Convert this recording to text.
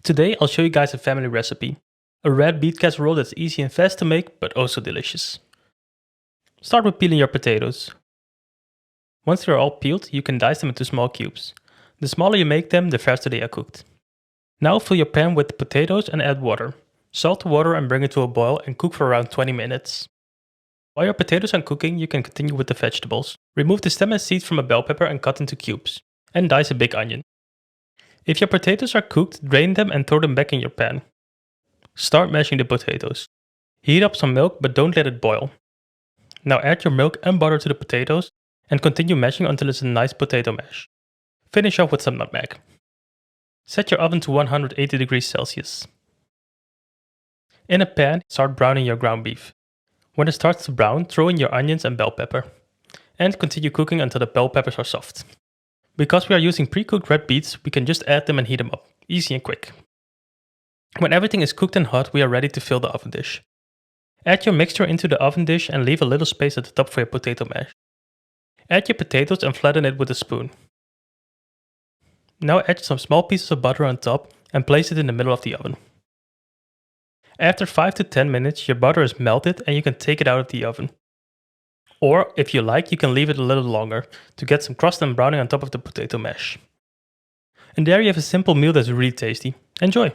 Today I'll show you guys a family recipe. A red beet casserole that's easy and fast to make, but also delicious. Start with peeling your potatoes. Once they're all peeled, you can dice them into small cubes. The smaller you make them, the faster they are cooked. Now fill your pan with potatoes and add water. Salt the water and bring it to a boil and cook for around 20 minutes. While your potatoes are cooking, you can continue with the vegetables. Remove the stem and seeds from a bell pepper and cut into cubes. And dice a big onion. If your potatoes are cooked, drain them and throw them back in your pan. Start mashing the potatoes. Heat up some milk, but don't let it boil. Now add your milk and butter to the potatoes and continue mashing until it's a nice potato mash. Finish off with some nutmeg. Set your oven to 180 degrees Celsius. In a pan, start browning your ground beef. When it starts to brown, throw in your onions and bell pepper. And continue cooking until the bell peppers are soft. Because we are using pre-cooked red beets, we can just add them and heat them up. Easy and quick. When everything is cooked and hot, we are ready to fill the oven dish. Add your mixture into the oven dish and leave a little space at the top for your potato mash. Add your potatoes and flatten it with a spoon. Now add some small pieces of butter on top and place it in the middle of the oven. After 5 to 10 minutes, your butter is melted and you can take it out of the oven. Or, if you like, you can leave it a little longer to get some crust and browning on top of the potato mash. And there you have a simple meal that's really tasty. Enjoy!